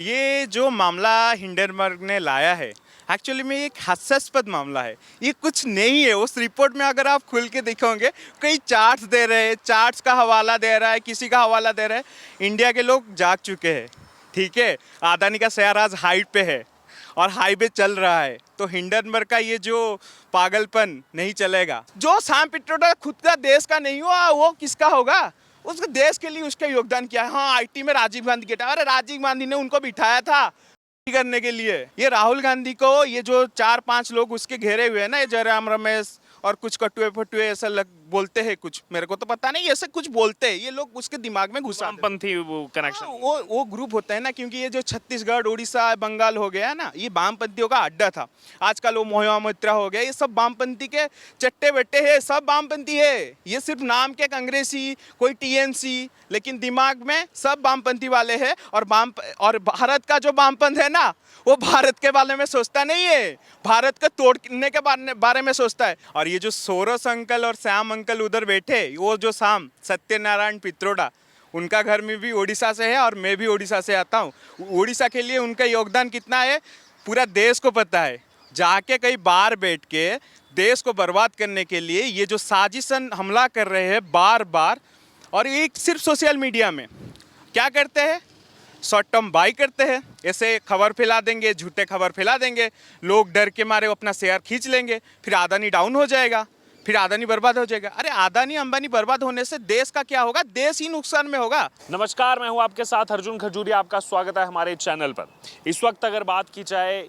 ये जो मामला हिंडनबर्ग ने लाया है एक्चुअली में एक हास्यास्पद मामला है। ये कुछ नहीं है। उस रिपोर्ट में अगर आप खुल के देखोगे कई चार्ट्स दे रहे हैं, चार्ट्स का हवाला दे रहा है, किसी का हवाला दे रहा है। इंडिया के लोग जाग चुके हैं, ठीक है। अदानी का शेयर आज हाइट पे है और हाई पे चल रहा है, तो हिंडनबर्ग का ये जो पागलपन नहीं चलेगा। जो सैम पिट्रोडा खुद का देश का नहीं हुआ वो किसका होगा? उसके देश के लिए उसका योगदान क्या है? हाँ, आईटी में राजीव गांधी के अरे राजीव गांधी ने उनको बिठाया था करने के लिए। ये राहुल गांधी को ये जो 4-5 लोग उसके घेरे हुए हैं ना, ये जयराम रमेश और कुछ कटुए फटुए ऐसा बोलते हैं, कुछ मेरे को तो पता नहीं, ऐसे कुछ बोलते हैं ये लोग, उसके दिमाग में घुसा वामपंथी वो कनेक्शन। वो ग्रुप होता है ना, क्योंकि ये जो छत्तीसगढ़ उड़ीसा बंगाल हो गया है ना, ये वामपंथियों का अड्डा था। आजकल वो मोहिया मोइत्रा हो गया, ये सब वामपंथी के चट्टे बट्टे है, सब वामपंथी है। ये सिर्फ नाम के कांग्रेसी, कोई टीएमसी, लेकिन दिमाग में सब वामपंथी वाले हैं। और भारत का जो वामपंथ है ना, वो भारत के बारे में सोचता नहीं है, भारत को तोड़ने के बारे में सोचता है। और ये जो सोरोस अंकल और श्याम अंकल उधर बैठे, वो जो शाम सत्यनारायण पित्रोडा, उनका घर में भी ओडिशा से है और मैं भी ओडिशा से आता हूँ। ओडिशा के लिए उनका योगदान कितना है पूरा देश को पता है। जाके कई बार बैठ के देश को बर्बाद करने के लिए ये जो साजिशन हमला कर रहे हैं बार बार, और ये सिर्फ सोशल मीडिया में क्या करते हैं, शॉर्ट टर्म बाई करते हैं, ऐसे खबर फैला देंगे, झूठे खबर फैला देंगे, लोग डर के मारे अपना शेयर खींच लेंगे, फिर अदानी डाउन हो जाएगा, फिर अदानी बर्बाद हो जाएगा। अरे अदानी अंबानी बर्बाद होने से देश का क्या होगा? देश ही नुकसान में होगा। नमस्कार, मैं हूं आपके साथ अर्जुन खजूरिया। आपका स्वागत है हमारे चैनल पर। इस वक्त अगर बात की जाए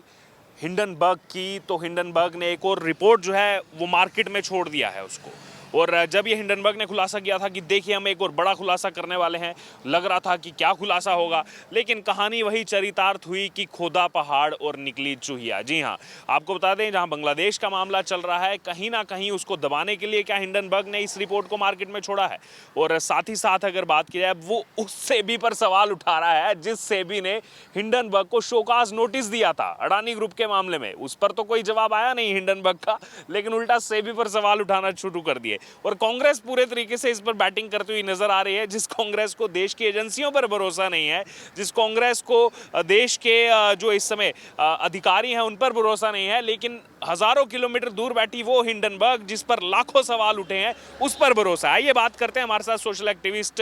हिंडनबर्ग की, तो हिंडनबर्ग ने एक और रिपोर्ट जो है वो मार्केट में छोड़ दिया है उसको। और जब ये हिंडनबर्ग ने खुलासा किया था कि देखिए हम एक और बड़ा खुलासा करने वाले हैं, लग रहा था कि क्या खुलासा होगा, लेकिन कहानी वही चरितार्थ हुई कि खोदा पहाड़ और निकली चूहिया। जी हाँ, आपको बता दें, जहां बांग्लादेश का मामला चल रहा है, कहीं ना कहीं उसको दबाने के लिए क्या हिंडनबर्ग ने इस रिपोर्ट को मार्केट में छोड़ा है। और साथ ही साथ अगर बात की जाए, वो उस सेबी पर सवाल उठा रहा है जिस सेबी ने हिंडनबर्ग को शोकाज नोटिस दिया था अडानी ग्रुप के मामले में। उस पर तो कोई जवाब आया नहीं हिंडनबर्ग का, लेकिन उल्टा सेबी पर सवाल उठाना शुरू कर दिए। और कांग्रेस पूरे तरीके से इस पर बैटिंग करती हुई नजर आ रही है। जिस कांग्रेस को देश की एजेंसियों पर भरोसा नहीं है, जिस कांग्रेस को देश के जो इस समय अधिकारी हैं उन पर भरोसा नहीं है, लेकिन हजारों किलोमीटर दूर बैठी वो हिंडनबर्ग जिस पर लाखों सवाल उठे हैं, उस पर भरोसा है। ये बात करते हैं, हमारे साथ सोशल एक्टिविस्ट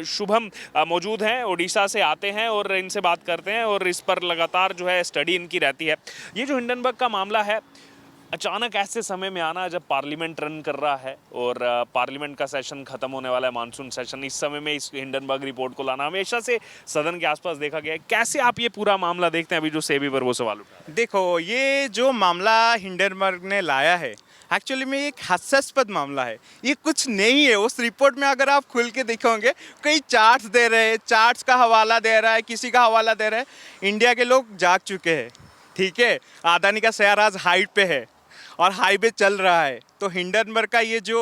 शुभम मौजूद हैं, ओडिशा से आते हैं, और इनसे बात करते हैं और इस पर लगातार जो है स्टडी इनकी रहती है। ये जो हिंडनबर्ग का मामला है, अचानक ऐसे समय में आना जब पार्लियामेंट रन कर रहा है और पार्लियामेंट का सेशन खत्म होने वाला है, मानसून सेशन, इस समय में इस हिंडनबर्ग रिपोर्ट को लाना हमेशा से सदन के आसपास देखा गया है। कैसे आप ये पूरा मामला देखते हैं, अभी जो सेबी पर वो सवाल उठा? देखो, ये जो मामला हिंडनबर्ग ने लाया है एक्चुअली में एक हास्यास्पद मामला है। ये कुछ नहीं है। उस रिपोर्ट में अगर आप खुल के देखोगे कई चार्ट्स दे रहे हैं, चार्ट्स का हवाला दे रहा है, किसी का हवाला दे रहा है। इंडिया के लोग जाग चुके हैं, ठीक है। अदानी का शेयर आज हाइट पे है और हाई पे चल रहा है, तो हिंडनबर्ग का ये जो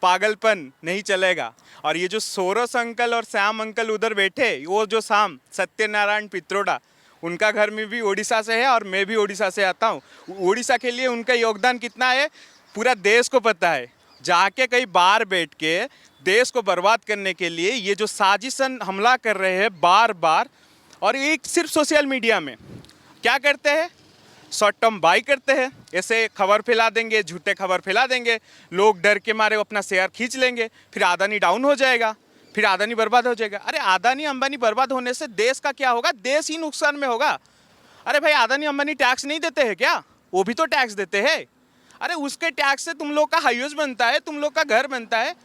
पागलपन नहीं चलेगा। और ये जो सोरोस अंकल और श्याम अंकल उधर बैठे, वो जो शाम सत्यनारायण पित्रोडा, उनका घर में भी ओडिशा से है और मैं भी ओडिशा से आता हूँ। ओडिशा के लिए उनका योगदान कितना है पूरा देश को पता है। जाके कई बार बैठ के देश को बर्बाद करने के लिए ये जो साजिशन हमला कर रहे हैं बार बार, और ये सिर्फ सोशल मीडिया में क्या करते हैं, शॉर्ट टर्म बाई करते हैं, ऐसे खबर फैला देंगे, झूठे खबर फैला देंगे, लोग डर के मारे अपना शेयर खींच लेंगे, फिर अदानी डाउन हो जाएगा, फिर अदानी बर्बाद हो जाएगा। अरे अदानी अंबानी बर्बाद होने से देश का क्या होगा? देश ही नुकसान में होगा। अरे भाई, अदानी अंबानी टैक्स नहीं देते हैं क्या? वो भी तो टैक्स देते हैं। अरे उसके टैक्स से तुम लोग का हाईवेज बनता है, तुम लोग का घर बनता है।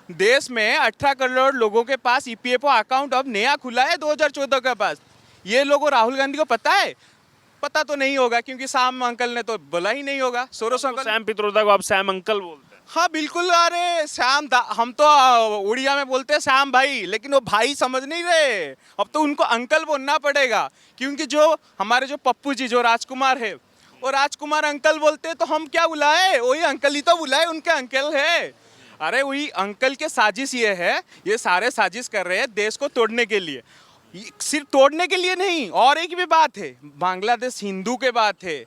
देश में 18 करोड़ लोगों के पास ईपीएफओ अकाउंट अब नया खुला है 2014 के पास। ये लोगों राहुल गांधी को पता है? पता तो नहीं होगा, क्योंकि श्याम अंकल ने तो बोला ही नहीं होगा। सोरोस अंकल, सैम पित्रोदा को आप सैम अंकल बोलते हैं? हाँ बिल्कुल। अरे श्याम, हम तो उड़िया में बोलते हैं श्याम भाई, लेकिन वो भाई समझ नहीं रहे। अब तो उनको अंकल बोलना पड़ेगा, क्योंकि जो हमारे जो पप्पू जी जो राजकुमार है, वो राजकुमार अंकल बोलते हैं, तो हम क्या बुलाए? वही अंकल ही तो बुलाए, उनके अंकल है। अरे वही अंकल के साजिश ये है, ये सारे साजिश कर रहे हैं देश को तोड़ने के लिए। सिर्फ तोड़ने के लिए नहीं, और एक भी बात है, बांग्लादेश हिंदू के बात है।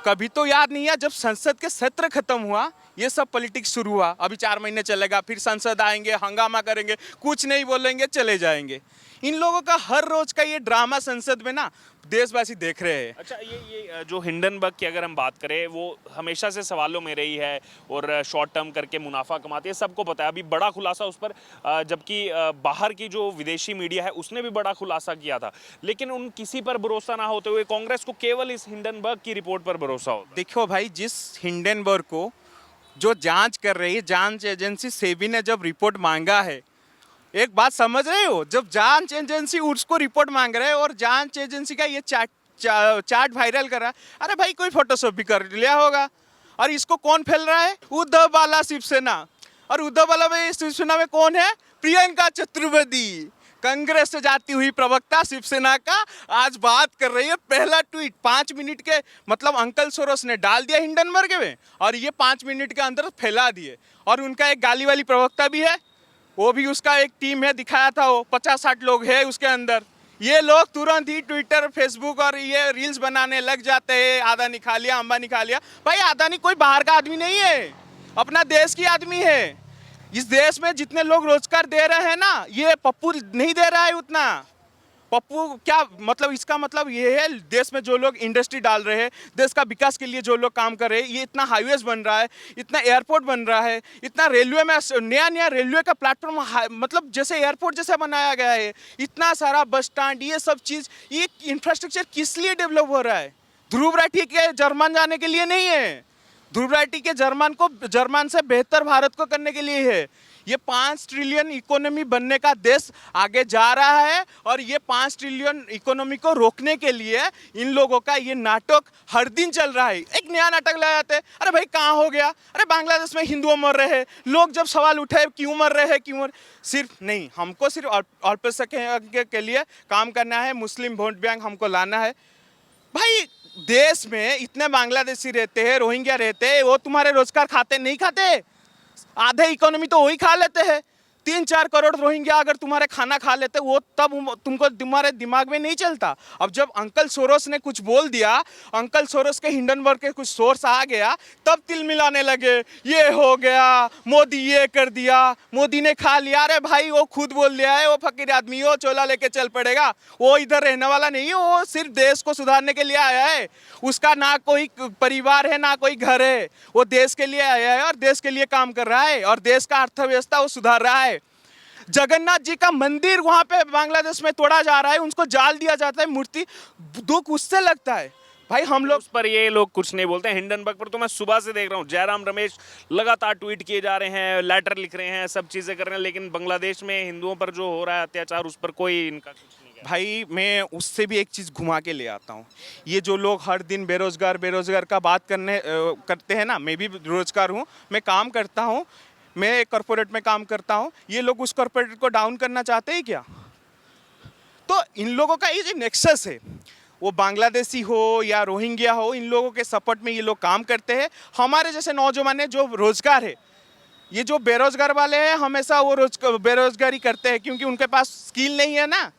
कभी तो याद नहीं है जब संसद के सत्र खत्म हुआ, ये सब पॉलिटिक्स शुरू हुआ। अभी 4 महीने चलेगा, फिर संसद आएंगे, हंगामा करेंगे, कुछ नहीं बोलेंगे, चले जाएंगे। इन लोगों का हर रोज का ये ड्रामा संसद में ना देशवासी देख रहे हैं। अच्छा, ये जो हिंडनबर्ग की अगर हम बात करें, वो हमेशा से सवालों में रही है और शॉर्ट टर्म करके मुनाफा कमाती है, सबको पता है। अभी बड़ा खुलासा उस पर जबकि बाहर की जो विदेशी मीडिया है उसने भी बड़ा खुलासा किया था, लेकिन उन किसी पर भरोसा ना होते हुए कांग्रेस को केवल इस हिंडनबर्ग की रिपोर्ट पर भरोसा होता। देखो भाई, जिस हिंडनबर्ग को जो जांच कर रही है, जांच एजेंसी सेबी ने जब रिपोर्ट मांगा है, एक बात समझ रहे हो, जब जांच एजेंसी उसको रिपोर्ट मांग रहे हैं और जांच एजेंसी का ये चार्ट वायरल कर रहा है, अरे भाई कोई फोटोशॉप भी कर लिया होगा। और इसको कौन फैल रहा है? उद्धव वाला शिवसेना। और उद्धव वाला में शिवसेना में कौन है? प्रियंका चतुर्वेदी, कांग्रेस से जाती हुई प्रवक्ता शिवसेना का, आज बात कर रही है। पहला ट्वीट 5 मिनट के, मतलब अंकल सोरोस ने डाल दिया हिंडनबर्ग में और ये 5 मिनट के अंदर फैला दिए। और उनका एक गाली वाली प्रवक्ता भी है, वो भी उसका एक टीम है, दिखाया था वो 50-60 लोग हैं उसके अंदर। ये लोग तुरंत ही ट्विटर, फेसबुक और ये रील्स बनाने लग जाते हैं। अदानी खा लिया, अंबानी खा लिया। भाई अदानी कोई बाहर का आदमी नहीं है, अपना देश की आदमी है। इस देश में जितने लोग रोजगार दे रहे हैं ना, ये पप्पू नहीं दे रहा है उतना। पप्पू क्या मतलब, इसका मतलब ये है देश में जो लोग इंडस्ट्री डाल रहे हैं, देश का विकास के लिए जो लोग काम कर रहे हैं, ये इतना हाईवेज बन रहा है, इतना एयरपोर्ट बन रहा है, इतना रेलवे में नया नया रेलवे का प्लेटफॉर्म, मतलब जैसे एयरपोर्ट जैसे बनाया गया है, इतना सारा बस स्टैंड, ये सब चीज़, ये इंफ्रास्ट्रक्चर किस लिए डेवलप हो रहा है? ध्रुव राठी के जर्मन जाने के लिए नहीं है। ध्रुव राठी के जर्मन से बेहतर भारत को करने के लिए है। ये 5 ट्रिलियन इकोनॉमी बनने का देश आगे जा रहा है और ये 5 ट्रिलियन इकोनॉमी को रोकने के लिए इन लोगों का ये नाटक हर दिन चल रहा है। एक नया नाटक लाया जाता है, अरे भाई कहाँ हो गया, अरे बांग्लादेश में हिंदुओं मर रहे हैं। लोग जब सवाल उठे क्यों मर रहे हैं, क्यों सिर्फ नहीं, हमको सिर्फ अल्पसंख्यक के लिए काम करना है, मुस्लिम वोट बैंक हमको लाना है। भाई देश में इतने बांग्लादेशी रहते हैं, रोहिंग्या रहते हैं, वो तुम्हारे रोजगार खाते नहीं खाते? आधे इकोनॉमी तो वही खा लेते हैं। 3-4 करोड़ रोहिंग्या अगर तुम्हारे खाना खा लेते, वो तब तुमको तुम्हारे दिमाग में नहीं चलता। अब जब अंकल सोरोस ने कुछ बोल दिया, अंकल सोरोस के हिंडनबर्ग के कुछ सोर्स आ गया, तब तिल मिलाने लगे, ये हो गया, मोदी ये कर दिया, मोदी ने खा लिया। अरे भाई वो खुद बोल दिया है, वो फकीर आदमी, वो चोला लेके चल पड़ेगा, वो इधर रहने वाला नहीं है, वो सिर्फ देश को सुधारने के लिए आया है। उसका ना कोई परिवार है ना कोई घर है, वो देश के लिए आया है और देश के लिए काम कर रहा है और देश का अर्थव्यवस्था वो सुधार रहा है। जगन्नाथ जी का मंदिर वहां पे बांग्लादेश में तोड़ा जा रहा है, उनको जाल दिया जाता है मूर्ति, दुख उससे लगता है। भाई हम लोग उस पर ये लोग कुछ नहीं बोलते हैं। हिंडनबर्ग पर तो मैं सुबह से देख रहा हूँ, जयराम रमेश लगातार ट्वीट किए जा रहे हैं, लेटर लिख रहे हैं, सब चीजें कर रहे हैं, लेकिन बांग्लादेश में हिंदुओं पर जो हो रहा है अत्याचार, उस पर कोई इनका कुछ नहीं है। भाई मैं उससे भी एक चीज़ घुमा के ले आता हूँ। ये जो लोग हर दिन बेरोजगार का बात करते हैं ना, मैं भी रोजगार हूँ, मैं काम करता हूँ, मैं एक कॉरपोरेट में काम करता हूँ। ये लोग उस कॉरपोरेट को डाउन करना चाहते हैं क्या? तो इन लोगों का ये जो नेक्सस है, वो बांग्लादेशी हो या रोहिंग्या हो, इन लोगों के सपोर्ट में ये लोग काम करते हैं। हमारे जैसे नौजवान है जो रोजगार है, ये जो बेरोजगार वाले हैं हमेशा वो बेरोजगारी करते हैं, क्योंकि उनके पास स्किल नहीं है ना,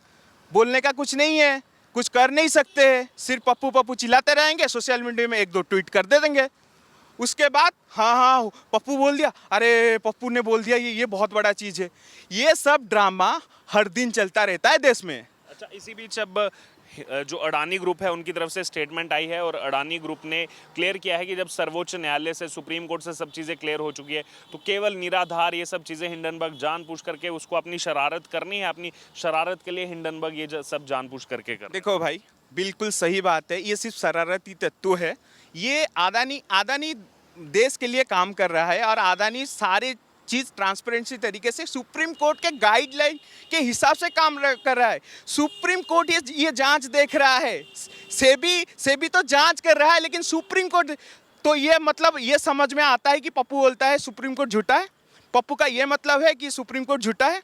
बोलने का कुछ नहीं है, कुछ कर नहीं सकते हैं, सिर्फ पप्पू पप्पू चिल्लाते रहेंगे, सोशल मीडिया में 1-2 ट्वीट कर दे देंगे। उसके बाद हाँ पप्पू बोल दिया, अरे पप्पू ने बोल दिया, ये बहुत बड़ा चीज़ है। ये सब ड्रामा हर दिन चलता रहता है देश में। अच्छा, इसी बीच अब जो अडानी ग्रुप है उनकी तरफ से स्टेटमेंट आई है और अडानी ग्रुप ने क्लियर किया है कि जब सर्वोच्च न्यायालय से, सुप्रीम कोर्ट से सब चीज़ें क्लियर हो चुकी है, तो केवल निराधार ये सब चीज़ें हिंडनबर्ग जानबूझ करके उसको अपनी शरारत करनी है, अपनी शरारत के लिए हिंडनबर्ग ये सब जानबूझ करके कर। देखो भाई, बिल्कुल सही बात है, ये सिर्फ शरारती तत्व है। ये अदानी देश के लिए काम कर रहा है और अदानी सारे चीज़ ट्रांसपेरेंसी तरीके से सुप्रीम कोर्ट के गाइडलाइन के हिसाब से काम कर रहा है। सुप्रीम कोर्ट ये जांच देख रहा है, सेबी तो जांच कर रहा है, लेकिन सुप्रीम कोर्ट तो ये मतलब ये समझ में आता है कि पप्पू बोलता है सुप्रीम कोर्ट झूठा है। पप्पू का ये मतलब है कि सुप्रीम कोर्ट झूठा है।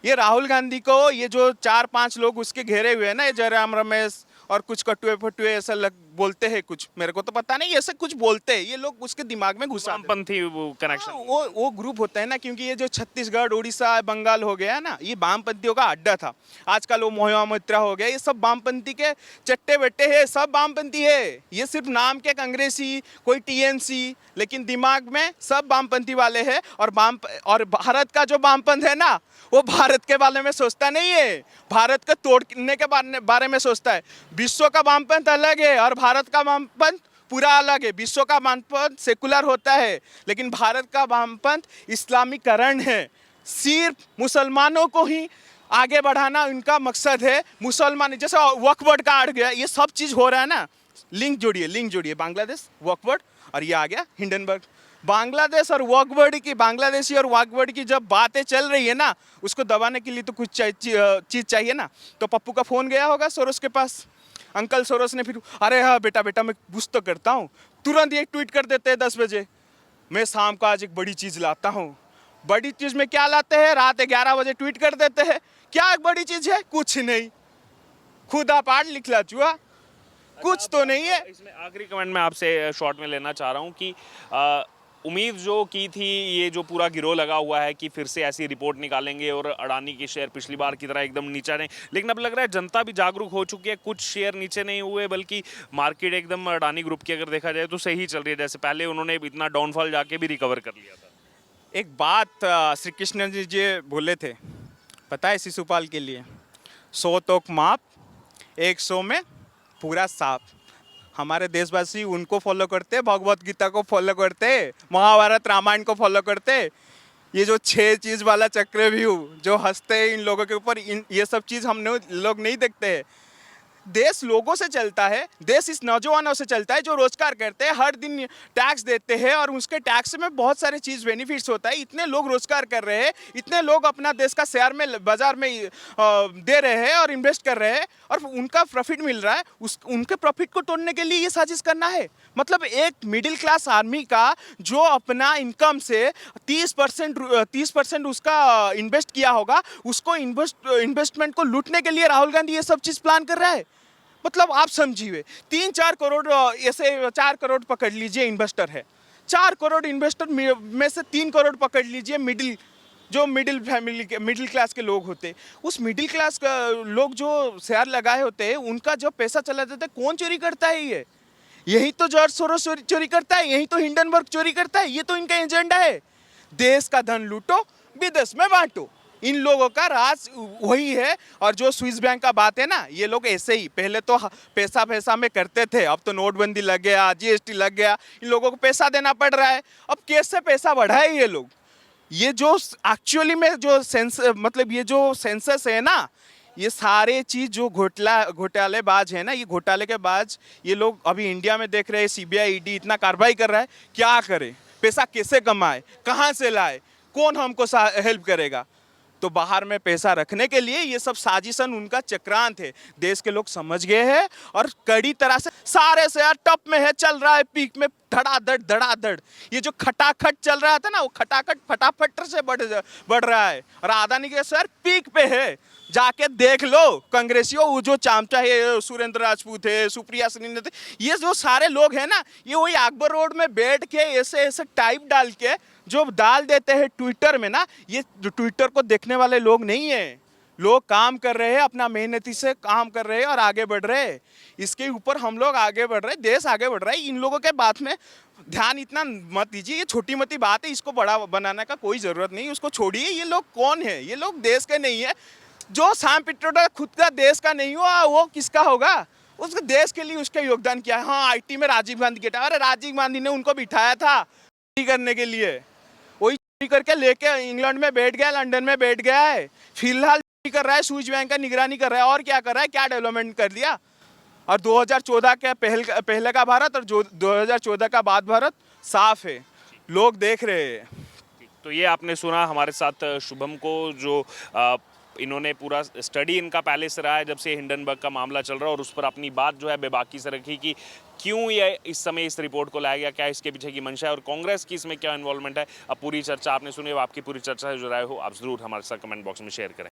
ये राहुल गांधी को ये जो 4-5 लोग उसके घेरे हुए हैं ना, ये जयराम रमेश और कुछ कटुए फटुए ऐसा बोलते हैं कुछ, मेरे को तो पता नहीं, ऐसे कुछ बोलते हैं ये लोग, उसके दिमाग में घुसा देते हैं। वामपंथी वो हाँ, कनेक्शन। वो ग्रुप होता है ना, क्योंकि ये जो छत्तीसगढ़, उड़ीसा, बंगाल हो गया ना, ये वामपंथियों का अड्डा था। आजकल वो मोहिमा मोइत्रा हो गया, ये सब वामपंथी के चट्टे बट्टे हैं, सब वामपंथी है। ये सिर्फ नाम के कांग्रेसी, कोई टीएमसी, लेकिन दिमाग में सब वामपंथी वाले हैं। और भारत का जो वामपंथ है ना, वो भारत के बारे में सोचता नहीं है, भारत को तोड़ने के बारे में सोचता है। विश्व का वामपंथ अलग है और भारत का वामपंथ पूरा अलग है। विश्व का वामपंथ सेकुलर होता है, लेकिन भारत का वामपंथ इस्लामीकरण है। सिर्फ मुसलमानों को ही आगे बढ़ाना उनका मकसद है। मुसलमान जैसे वक्फ बोर्ड का आड़ गया, ये सब चीज़ हो रहा है ना, लिंक जोड़िए, बांग्लादेश वक्फ बोर्ड और ये आ गया हिंडनबर्ग। बांग्लादेश और वक्फ बोर्ड की, बांग्लादेशी और वक्फ बोर्ड की जब बातें चल रही है ना, उसको दबाने के लिए तो कुछ चीज़ चाहिए ना। तो पप्पू का फ़ोन गया होगा सोरोस के पास, अंकल सोरोस ने फिर, अरे हाँ बेटा मैं कुछ तो करता हूँ, तुरंत एक ट्वीट कर देते हैं 10 बजे, मैं शाम को आज एक बड़ी चीज़ लाता हूँ। बड़ी चीज़ में क्या लाते हैं? रात 11 बजे ट्वीट कर देते हैं। क्या एक बड़ी चीज़ है? कुछ नहीं, खुदा पाठ लिखला चुआ, कुछ तो नहीं है। इसमें आखिरी कमेंट मैं आपसे शॉर्ट में लेना चाह रहा हूँ कि उम्मीद जो की थी, ये जो पूरा गिरोह लगा हुआ है कि फिर से ऐसी रिपोर्ट निकालेंगे और अडानी के शेयर पिछली बार की तरह एकदम नीचे नहीं, लेकिन अब लग रहा है जनता भी जागरूक हो चुकी है। कुछ शेयर नीचे नहीं हुए, बल्कि मार्केट एकदम अडानी ग्रुप की अगर देखा जाए तो सही चल रही है। जैसे पहले उन्होंने इतना डाउनफॉल जाके भी रिकवर कर लिया था। एक बात श्री कृष्ण जी बोले थे, पता है शिशुपाल के लिए, 100 तोक माप, 100 में पूरा साफ। हमारे देशवासी उनको फॉलो करते, भगवत गीता को फॉलो करते, महाभारत रामायण को फॉलो करते। ये जो 6 चीज़ वाला चक्रव्यूह जो हंसते हैं इन लोगों के ऊपर, ये सब चीज़ हम लोग नहीं देखते हैं। देश लोगों से चलता है, देश इस नौजवानों से चलता है जो रोजगार करते हैं, हर दिन टैक्स देते हैं और उसके टैक्स में बहुत सारे चीज़ बेनिफिट्स होता है। इतने लोग रोजगार कर रहे हैं, इतने लोग अपना देश का शेयर में, बाजार में दे रहे हैं और इन्वेस्ट कर रहे हैं और उनका प्रॉफिट मिल रहा है। उनके प्रॉफिट को तोड़ने के लिए ये साजिश करना है। मतलब एक मिडिल क्लास आदमी का जो अपना इनकम से 30% उसका इन्वेस्ट किया होगा, उसको इन्वेस्टमेंट को लूटने के लिए राहुल गांधी ये सब चीज़ प्लान कर रहा है। मतलब आप समझिए, 3-4 करोड़, ऐसे 4 करोड़ पकड़ लीजिए इन्वेस्टर है, 4 करोड़ इन्वेस्टर में से 3 करोड़ पकड़ लीजिए मिडिल फैमिली के, मिडिल क्लास के लोग होते। उस मिडिल क्लास का लोग जो शेयर लगाए होते हैं, उनका जब पैसा चला जाता है, कौन चोरी करता है? यही तो जॉर्ज सोरोस चोरी करता है, यही तो हिंडनबर्ग चोरी करता है। ये तो इनका एजेंडा है, देश का धन लूटो, विदेश में बांटो। इन लोगों का राज वही है। और जो स्विस बैंक का बात है ना, ये लोग ऐसे ही पहले तो पैसा में करते थे, अब तो नोटबंदी लग गया, जीएसटी लग गया, इन लोगों को पैसा देना पड़ रहा है। अब कैसे पैसा बढ़ाए ये लोग? ये जो एक्चुअली में जो ये जो सेंसस है ना, ये सारे चीज़ जो घोटालेबाज है ना, ये घोटाले के बाज ये लोग अभी इंडिया में देख रहे हैं। सीबीआई, ईडी इतना कार्रवाई कर रहा है, क्या करे, पैसा कैसे कमाए, कहाँ से लाए, कौन हमको हेल्प करेगा? तो बाहर में पैसा रखने के लिए ये सब साजिशन उनका चक्रांत है। देश के लोग समझ गए हैं और कड़ी तरह से सारे शेयर टॉप में है, चल रहा है पीक में, धड़ाधड़। ये जो खटाखट चल रहा था ना, वो खटाखट फटाफट से बढ़ रहा है और अडानी के शेयर पीक पे है। जाके देख लो कांग्रेसियों, वो जो चामचा है, सुरेंद्र राजपूत है, सुप्रिया सुनील, ये जो सारे लोग हैं ना, ये वही अकबर रोड में बैठ के ऐसे टाइप डाल के जो डाल देते हैं ट्विटर में ना, ये जो ट्विटर को देखने वाले लोग नहीं है। लोग काम कर रहे हैं, अपना मेहनती से काम कर रहे हैं और आगे बढ़ रहे हैं। इसके ऊपर हम लोग आगे बढ़ रहे हैं, देश आगे बढ़ रहा है। इन लोगों के बात में ध्यान इतना मत दीजिए, ये छोटी मोटी बात है, इसको बड़ा बनाने का कोई ज़रूरत नहीं, उसको छोड़िए। ये लोग कौन है? ये लोग देश के नहीं है। जो सैम पिट्रोडा खुद का देश का नहीं हुआ, वो किसका होगा? उसके देश के लिए उसका योगदान किया है। हाँ, आईटी में राजीव गांधी के, अरे राजीव गांधी ने उनको बिठाया था करने के लिए, वही करके लेके इंग्लैंड में बैठ गया, लंदन में बैठ गया है। फिलहाल कर रहा है, स्विस बैंक का निगरानी कर रहा है। और क्या कर रहा है? क्या डेवलपमेंट कर दिया? और 2014 के पहले का भारत और 2014 का बाद भारत साफ है, लोग देख रहे हैं। तो ये आपने सुना हमारे साथ शुभम को, जो इन्होंने पूरा स्टडी इनका पहले से रहा है जब से हिंडनबर्ग का मामला चल रहा है, और उस पर अपनी बात जो है बेबाकी से रखी कि क्यों ये इस समय इस रिपोर्ट को लाया गया, क्या इसके पीछे की मंशा है और कांग्रेस की इसमें क्या इन्वॉल्वमेंट है। अब पूरी चर्चा आपने सुनी, अब आपकी पूरी चर्चा से जो राय हो आप ज़रूर हमारे साथ कमेंट बॉक्स में शेयर करें।